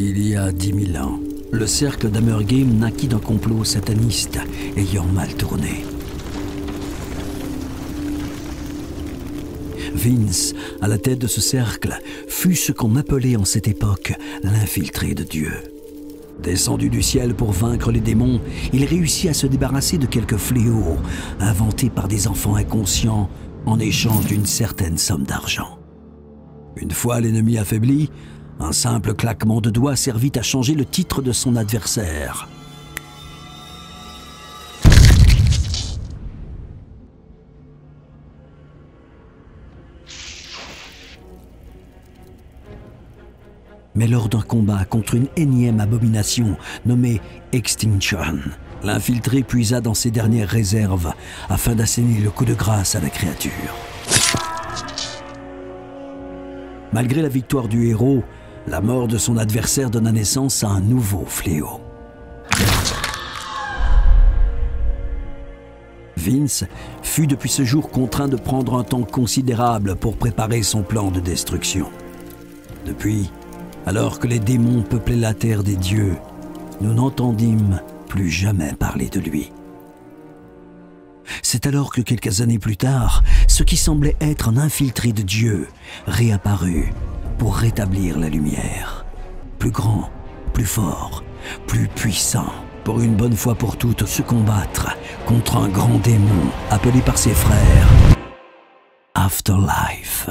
Il y a 10 000 ans, le cercle d'Hammergame naquit d'un complot sataniste ayant mal tourné. Vince, à la tête de ce cercle, fut ce qu'on appelait en cette époque l'infiltré de Dieu. Descendu du ciel pour vaincre les démons, il réussit à se débarrasser de quelques fléaux inventés par des enfants inconscients en échange d'une certaine somme d'argent. Une fois l'ennemi affaibli, un simple claquement de doigts servit à changer le titre de son adversaire. Mais lors d'un combat contre une énième abomination nommée Extinction, l'infiltré puisa dans ses dernières réserves afin d'asséner le coup de grâce à la créature. Malgré la victoire du héros, la mort de son adversaire donna naissance à un nouveau fléau. Vince fut depuis ce jour contraint de prendre un temps considérable pour préparer son plan de destruction. Depuis, alors que les démons peuplaient la terre des dieux, nous n'entendîmes plus jamais parler de lui. C'est alors que quelques années plus tard, ce qui semblait être un infiltré de Dieu réapparut pour rétablir la lumière. Plus grand, plus fort, plus puissant, pour une bonne fois pour toutes se combattre contre un grand démon appelé par ses frères Afterlife.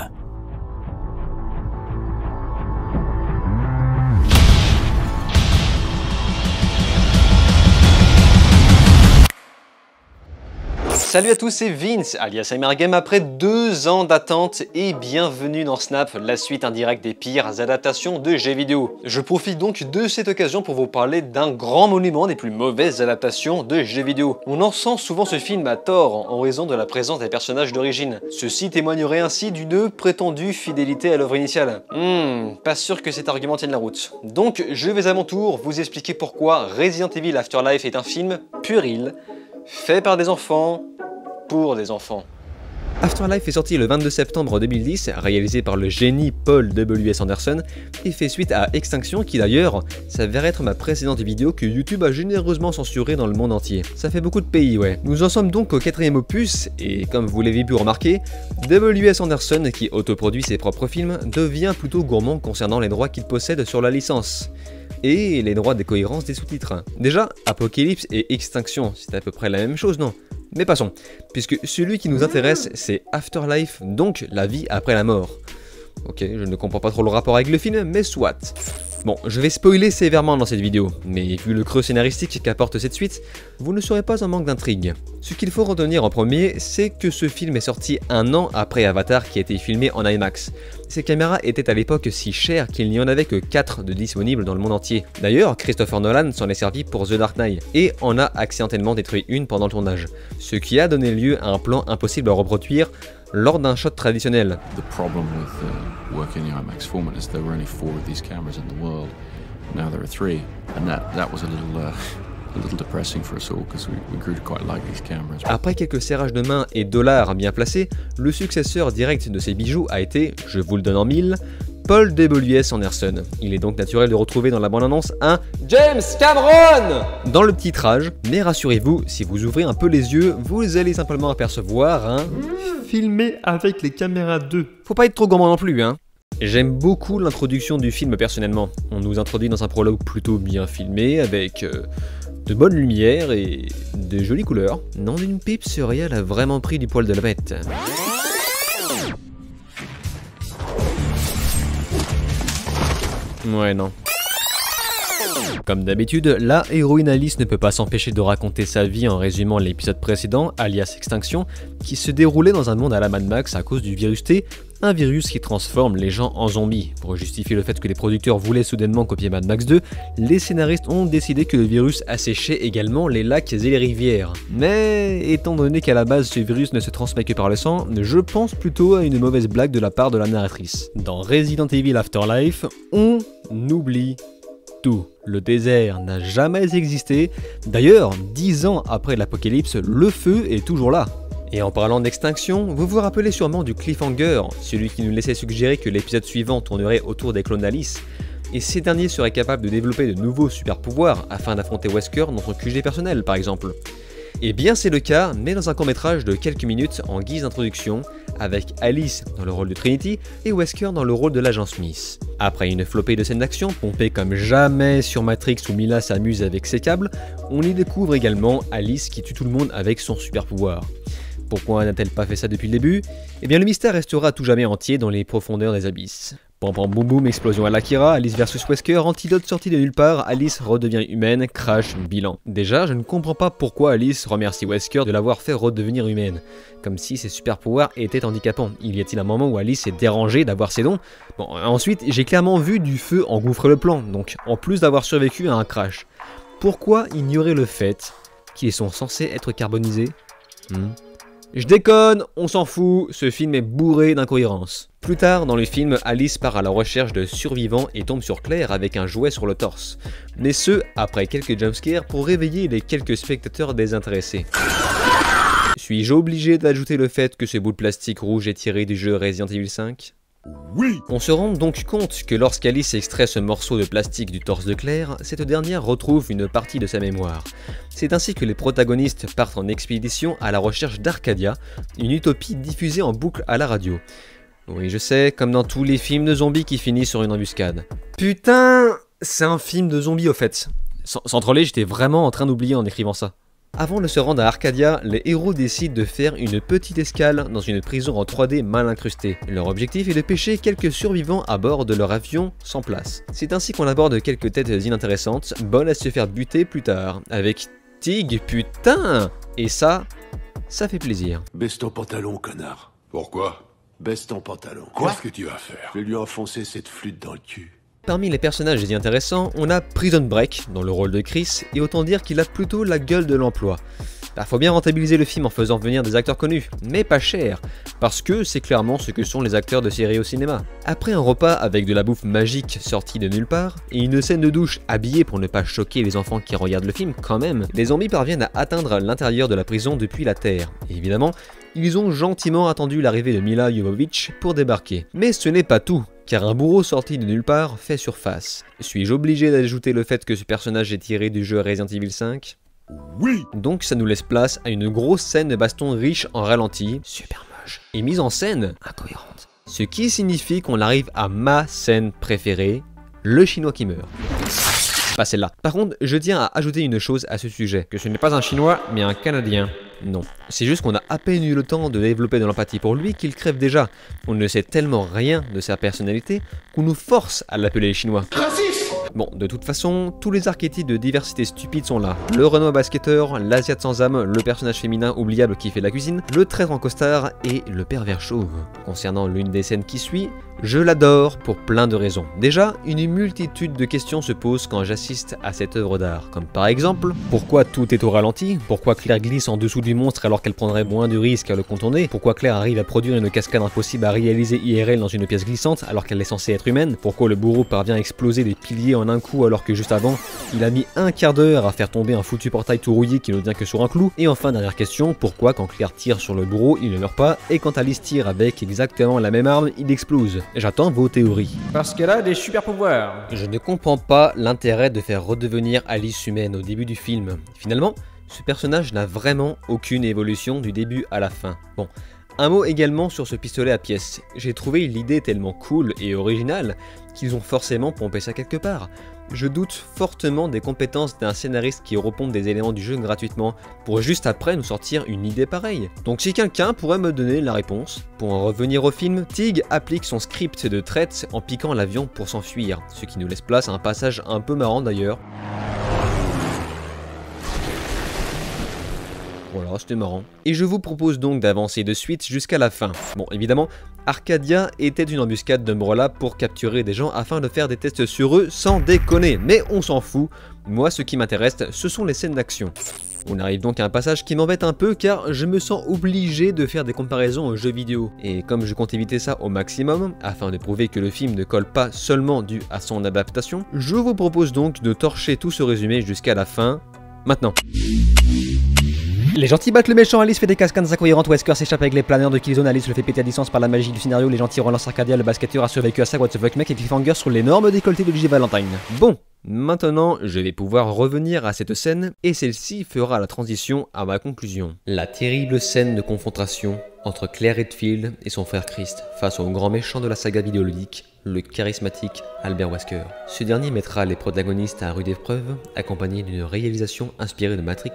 Salut à tous, c'est Vince, alias Hammergame, après 2 ans d'attente et bienvenue dans Snap, la suite indirecte des pires adaptations de jeux vidéo. Je profite donc de cette occasion pour vous parler d'un grand monument des plus mauvaises adaptations de jeux vidéo. On encense souvent ce film à tort en raison de la présence des personnages d'origine. Ceci témoignerait ainsi d'une prétendue fidélité à l'œuvre initiale. Pas sûr que cet argument tienne la route. Donc je vais à mon tour vous expliquer pourquoi Resident Evil Afterlife est un film puéril, fait par des enfants, pour des enfants. Afterlife est sorti le 22 septembre 2010, réalisé par le génie Paul W.S. Anderson, et fait suite à Extinction qui d'ailleurs s'avère être ma précédente vidéo que YouTube a généreusement censurée dans le monde entier. Ça fait beaucoup de pays, ouais. Nous en sommes donc au 4e opus, et comme vous l'avez pu remarquer, W.S. Anderson, qui autoproduit ses propres films, devient plutôt gourmand concernant les droits qu'il possède sur la licence. Et les droits de cohérence des sous-titres. Déjà, Apocalypse et Extinction, c'est à peu près la même chose, non? Mais passons, puisque celui qui nous intéresse, c'est Afterlife, donc la vie après la mort. Ok, je ne comprends pas trop le rapport avec le film, mais soit. Bon, je vais spoiler sévèrement dans cette vidéo, mais vu le creux scénaristique qu'apporte cette suite, vous ne serez pas en manque d'intrigue. Ce qu'il faut retenir en premier, c'est que ce film est sorti 1 an après Avatar qui a été filmé en IMAX. Ces caméras étaient à l'époque si chères qu'il n'y en avait que 4 de disponibles dans le monde entier. D'ailleurs, Christopher Nolan s'en est servi pour The Dark Knight, et en a accidentellement détruit une pendant le tournage, ce qui a donné lieu à un plan impossible à reproduire lors d'un shot traditionnel. The problem with working in IMAX format is there were only 4 of these cameras in the world. Now there are 3, and that was a little depressing for us all because we grew to quite like these cameras. Après quelques serrages de main et dollars bien placés, le successeur direct de ces bijoux a été, je vous le donne en 1000, Paul W.S. Anderson. Il est donc naturel de retrouver dans la bande-annonce un James Cameron dans le titrage, mais rassurez-vous, si vous ouvrez un peu les yeux, vous allez simplement apercevoir un filmé avec les caméras 2. Faut pas être trop gourmand non plus, hein. J'aime beaucoup l'introduction du film personnellement. On nous introduit dans un prologue plutôt bien filmé, avec de bonnes lumières et de jolies couleurs. Non d'une pipe, ce réel a vraiment pris du poil de la bête. Ouais, non. Comme d'habitude, la héroïne Alice ne peut pas s'empêcher de raconter sa vie en résumant l'épisode précédent, alias Extinction, qui se déroulait dans un monde à la Mad Max à cause du virus T, un virus qui transforme les gens en zombies. Pour justifier le fait que les producteurs voulaient soudainement copier Mad Max 2, les scénaristes ont décidé que le virus asséchait également les lacs et les rivières. Mais étant donné qu'à la base ce virus ne se transmet que par le sang, je pense plutôt à une mauvaise blague de la part de la narratrice. Dans Resident Evil Afterlife, on oublie tout. Le désert n'a jamais existé. D'ailleurs, 10 ans après l'apocalypse, le feu est toujours là. Et en parlant d'extinction, vous vous rappelez sûrement du cliffhanger, celui qui nous laissait suggérer que l'épisode suivant tournerait autour des clones d'Alice. et ces derniers seraient capables de développer de nouveaux super pouvoirs afin d'affronter Wesker dans son QG personnel par exemple. Eh bien c'est le cas, mais dans un court-métrage de quelques minutes en guise d'introduction, avec Alice dans le rôle de Trinity et Wesker dans le rôle de l'agent Smith. Après une flopée de scènes d'action pompées comme jamais sur Matrix où Mila s'amuse avec ses câbles, on y découvre également Alice qui tue tout le monde avec son super pouvoir. Pourquoi n'a-t-elle pas fait ça depuis le début? Eh bien le mystère restera à tout jamais entier dans les profondeurs des abysses. Pam pam boum boum, explosion à l'Akira, Alice vs Wesker, antidote sorti de nulle part, Alice redevient humaine, crash, bilan. Déjà, je ne comprends pas pourquoi Alice remercie Wesker de l'avoir fait redevenir humaine. Comme si ses super pouvoirs étaient handicapants. Il y a-t-il un moment où Alice est dérangée d'avoir ses dons? Bon, ensuite, j'ai clairement vu du feu engouffrer le plan, donc en plus d'avoir survécu à un crash. Pourquoi ignorer le fait qu'ils sont censés être carbonisés? Je déconne, on s'en fout, ce film est bourré d'incohérences. Plus tard dans le film, Alice part à la recherche de survivants et tombe sur Claire avec un jouet sur le torse. Mais ce, après quelques jumpscares pour réveiller les quelques spectateurs désintéressés. Suis-je obligé d'ajouter le fait que ce bout de plastique rouge est tiré du jeu Resident Evil 5 ? Oui. On se rend donc compte que lorsqu'Alice extrait ce morceau de plastique du torse de Claire, cette dernière retrouve une partie de sa mémoire. C'est ainsi que les protagonistes partent en expédition à la recherche d'Arcadia, une utopie diffusée en boucle à la radio. Oui, je sais, comme dans tous les films de zombies qui finissent sur une embuscade. Putain, c'est un film de zombies au fait. Sans troller, j'étais vraiment en train d'oublier en écrivant ça. Avant de se rendre à Arcadia, les héros décident de faire une petite escale dans une prison en 3D mal incrustée. Leur objectif est de pêcher quelques survivants à bord de leur avion sans place. C'est ainsi qu'on aborde quelques têtes inintéressantes, bonnes à se faire buter plus tard, avec Tig, putain! Et ça fait plaisir. Baisse ton pantalon, connard. Pourquoi? Baisse ton pantalon. Quoi? Qu'est-ce que tu vas faire? Je vais lui enfoncer cette flûte dans le cul. Parmi les personnages intéressants, on a Prison Break dans le rôle de Chris, et autant dire qu'il a plutôt la gueule de l'emploi. Faut bien rentabiliser le film en faisant venir des acteurs connus, mais pas cher, parce que c'est clairement ce que sont les acteurs de séries au cinéma. Après un repas avec de la bouffe magique sortie de nulle part, et une scène de douche habillée pour ne pas choquer les enfants qui regardent le film quand même, les zombies parviennent à atteindre l'intérieur de la prison depuis la Terre. Et évidemment, ils ont gentiment attendu l'arrivée de Mila Jovovich pour débarquer. Mais ce n'est pas tout, car un bourreau sorti de nulle part fait surface. Suis-je obligé d'ajouter le fait que ce personnage est tiré du jeu Resident Evil 5 ? Oui. Donc ça nous laisse place à une grosse scène de baston riche en ralenti, super moche, et mise en scène incohérente. Ce qui signifie qu'on arrive à ma scène préférée, le chinois qui meurt. Pas celle-là. Par contre, je tiens à ajouter une chose à ce sujet, que ce n'est pas un chinois, mais un canadien. Non, c'est juste qu'on a à peine eu le temps de développer de l'empathie pour lui qu'il crève déjà. On ne sait tellement rien de sa personnalité qu'on nous force à l'appeler chinois. Bon, de toute façon, tous les archétypes de diversité stupide sont là. Le Renoir basketteur, l'Asiate sans âme, le personnage féminin oubliable qui fait la cuisine, le traître en costard et le pervers chauve. Concernant l'une des scènes qui suit, je l'adore pour plein de raisons. Déjà, une multitude de questions se posent quand j'assiste à cette œuvre d'art. Comme par exemple, pourquoi tout est au ralenti? Pourquoi Claire glisse en dessous du monstre alors qu'elle prendrait moins de risques à le contourner? Pourquoi Claire arrive à produire une cascade impossible à réaliser IRL dans une pièce glissante alors qu'elle est censée être humaine? Pourquoi le bourreau parvient à exploser des piliers en un coup alors que juste avant, il a mis un quart d'heure à faire tomber un foutu portail tout rouillé qui ne tient que sur un clou? Et enfin, dernière question, pourquoi quand Claire tire sur le bourreau, il ne meurt pas, et quand Alice tire avec exactement la même arme, il explose? J'attends vos théories. Parce qu'elle a des super pouvoirs. Je ne comprends pas l'intérêt de faire redevenir Alice humaine au début du film. Finalement, ce personnage n'a vraiment aucune évolution du début à la fin. Bon. Un mot également sur ce pistolet à pièces. J'ai trouvé l'idée tellement cool et originale qu'ils ont forcément pompé ça quelque part. Je doute fortement des compétences d'un scénariste qui repompe des éléments du jeu gratuitement pour juste après nous sortir une idée pareille. Donc si quelqu'un pourrait me donner la réponse. Pour en revenir au film, Tig applique son script de traite en piquant l'avion pour s'enfuir, ce qui nous laisse place à un passage un peu marrant d'ailleurs. Voilà, c'était marrant. Et je vous propose donc d'avancer de suite jusqu'à la fin. Bon, évidemment, Arcadia était une embuscade d'Umbrella pour capturer des gens afin de faire des tests sur eux sans déconner. Mais on s'en fout. Moi, ce qui m'intéresse, ce sont les scènes d'action. On arrive donc à un passage qui m'embête un peu car je me sens obligé de faire des comparaisons aux jeux vidéo. Et comme je compte éviter ça au maximum, afin de prouver que le film ne colle pas seulement dû à son adaptation, je vous propose donc de torcher tout ce résumé jusqu'à la fin, maintenant. Les gentils battent le méchant, Alice fait des cascades incohérentes, Wesker s'échappe avec les planeurs de Killzone, Alice le fait péter à distance par la magie du scénario, les gentils relancent Arcadia, le basketteur a survécu à ça, what the fuck mec, et Cliffhanger sur l'énorme décolleté de J. Valentine. Bon, maintenant je vais pouvoir revenir à cette scène, et celle-ci fera la transition à ma conclusion. La terrible scène de confrontation entre Claire Redfield et son frère Chris face au grand méchant de la saga vidéoludique, le charismatique Albert Wesker. Ce dernier mettra les protagonistes à rude épreuve, accompagné d'une réalisation inspirée de Matrix,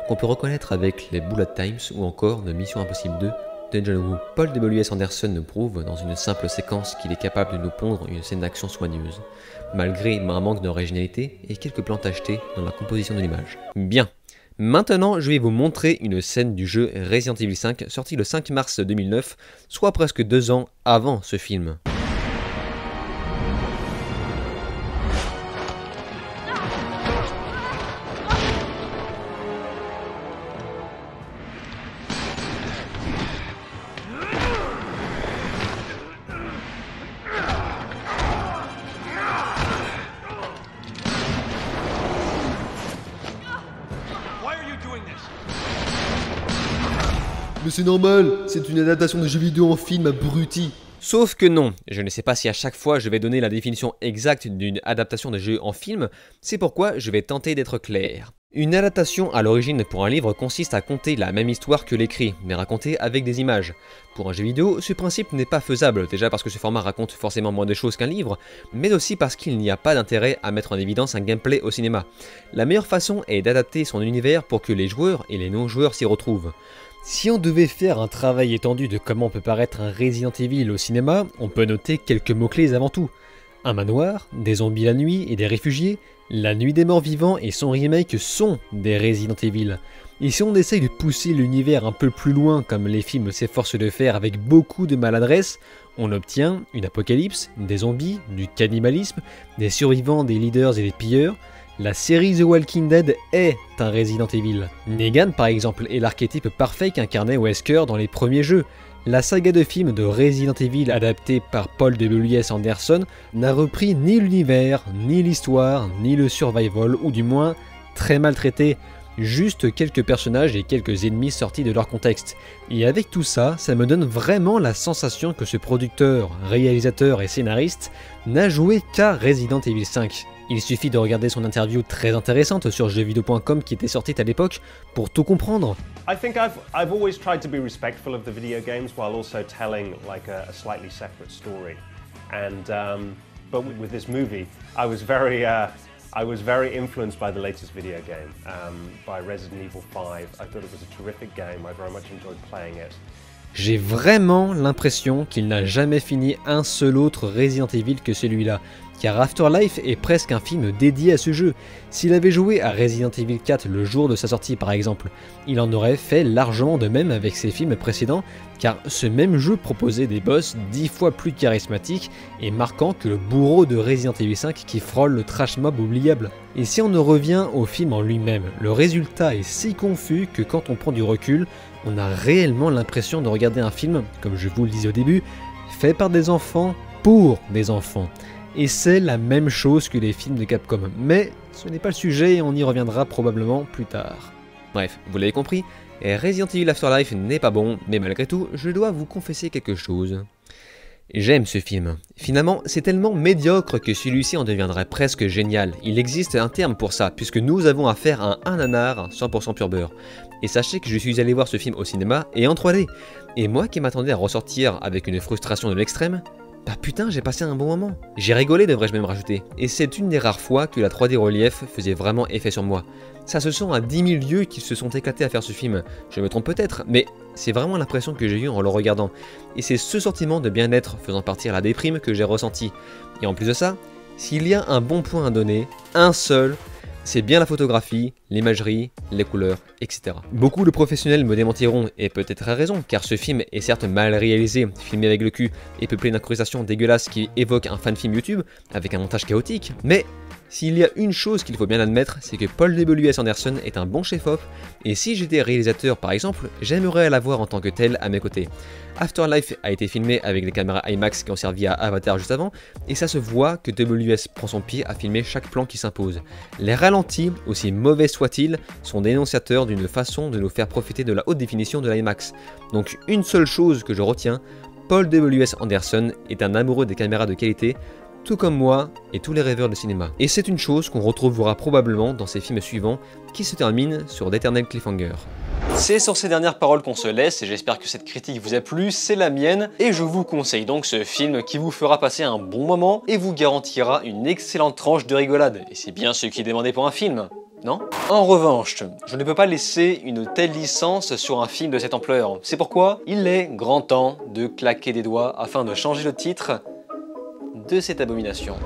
qu'on peut reconnaître avec les Bullet Times ou encore de Mission Impossible 2 de John Woo. Paul W.S. Anderson nous prouve dans une simple séquence qu'il est capable de nous pondre une scène d'action soigneuse, malgré un manque d'originalité et quelques plantes achetées dans la composition de l'image. Bien, maintenant je vais vous montrer une scène du jeu Resident Evil 5 sorti le 5 mars 2009, soit presque 2 ans avant ce film. Mais c'est normal, c'est une adaptation de jeu vidéo en film, abruti. Sauf que non, je ne sais pas si à chaque fois je vais donner la définition exacte d'une adaptation de jeu en film, c'est pourquoi je vais tenter d'être clair. Une adaptation à l'origine pour un livre consiste à conter la même histoire que l'écrit, mais racontée avec des images. Pour un jeu vidéo, ce principe n'est pas faisable, déjà parce que ce format raconte forcément moins de choses qu'un livre, mais aussi parce qu'il n'y a pas d'intérêt à mettre en évidence un gameplay au cinéma. La meilleure façon est d'adapter son univers pour que les joueurs et les non-joueurs s'y retrouvent. Si on devait faire un travail étendu de comment peut paraître un Resident Evil au cinéma, on peut noter quelques mots-clés avant tout. Un manoir, des zombies la nuit et des réfugiés, la nuit des morts vivants et son remake sont des Resident Evil. Et si on essaye de pousser l'univers un peu plus loin comme les films s'efforcent de faire avec beaucoup de maladresse, on obtient une apocalypse, des zombies, du cannibalisme, des survivants, des leaders et des pilleurs. La série The Walking Dead est un Resident Evil. Negan par exemple est l'archétype parfait qu'incarnait Wesker dans les premiers jeux. La saga de films de Resident Evil adaptée par Paul W.S. Anderson n'a repris ni l'univers, ni l'histoire, ni le survival, ou du moins très mal traité. Juste quelques personnages et quelques ennemis sortis de leur contexte. Et avec tout ça, ça me donne vraiment la sensation que ce producteur, réalisateur et scénariste n'a joué qu'à Resident Evil 5. Il suffit de regarder son interview très intéressante sur jeuxvideo.com qui était sortie à l'époque pour tout comprendre. I think I've always tried to be respectful of the video games while also telling like a slightly separate story. And but with this movie, I was very influenced by the latest video game, by Resident Evil 5. I thought it was a terrific game. I very much enjoyed playing it. J'ai vraiment l'impression qu'il n'a jamais fini un seul autre Resident Evil que celui-là, car Afterlife est presque un film dédié à ce jeu. S'il avait joué à Resident Evil 4 le jour de sa sortie par exemple, il en aurait fait largement de même avec ses films précédents, car ce même jeu proposait des boss 10 fois plus charismatiques et marquants que le bourreau de Resident Evil 5 qui frôle le trash mob oubliable. Et si on en revient au film en lui-même, le résultat est si confus que quand on prend du recul, on a réellement l'impression de regarder un film, comme je vous le disais au début, fait par des enfants pour des enfants. Et c'est la même chose que les films de Capcom, mais ce n'est pas le sujet et on y reviendra probablement plus tard. Bref, vous l'avez compris, Resident Evil Afterlife n'est pas bon, mais malgré tout, je dois vous confesser quelque chose. J'aime ce film. Finalement, c'est tellement médiocre que celui-ci en deviendrait presque génial. Il existe un terme pour ça, puisque nous avons affaire à un nanar 100% pur beurre. Et sachez que je suis allé voir ce film au cinéma et en 3D. Et moi qui m'attendais à ressortir avec une frustration de l'extrême, bah putain, j'ai passé un bon moment. J'ai rigolé, devrais-je même rajouter. Et c'est une des rares fois que la 3D relief faisait vraiment effet sur moi. Ça se sent à 10 000 lieues qu'ils se sont éclatés à faire ce film. Je me trompe peut-être, mais c'est vraiment l'impression que j'ai eue en le regardant. Et c'est ce sentiment de bien-être faisant partir la déprime que j'ai ressenti. Et en plus de ça, s'il y a un bon point à donner, un seul, c'est bien la photographie, l'imagerie, les couleurs, etc. Beaucoup de professionnels me démentiront, et peut-être à raison, car ce film est certes mal réalisé, filmé avec le cul, et peuplé d'incrustations dégueulasses qui évoquent un fan film YouTube, avec un montage chaotique, mais S'il y a une chose qu'il faut bien admettre, c'est que Paul W.S. Anderson est un bon chef-op, et si j'étais réalisateur par exemple, j'aimerais l'avoir en tant que tel à mes côtés. Afterlife a été filmé avec des caméras IMAX qui ont servi à Avatar juste avant, et ça se voit que W.S. prend son pied à filmer chaque plan qui s'impose. Les ralentis, aussi mauvais soient-ils, sont dénonciateurs d'une façon de nous faire profiter de la haute définition de l'IMAX. Donc une seule chose que je retiens, Paul W.S. Anderson est un amoureux des caméras de qualité, tout comme moi et tous les rêveurs de cinéma. Et c'est une chose qu'on retrouvera probablement dans ses films suivants, qui se terminent sur d'éternels cliffhangers. C'est sur ces dernières paroles qu'on se laisse, et j'espère que cette critique vous a plu, c'est la mienne, et je vous conseille donc ce film qui vous fera passer un bon moment, et vous garantira une excellente tranche de rigolade, et c'est bien ce qui est demandé pour un film. Non? En revanche, je ne peux pas laisser une telle licence sur un film de cette ampleur. C'est pourquoi il est grand temps de claquer des doigts afin de changer le titre de cette abomination.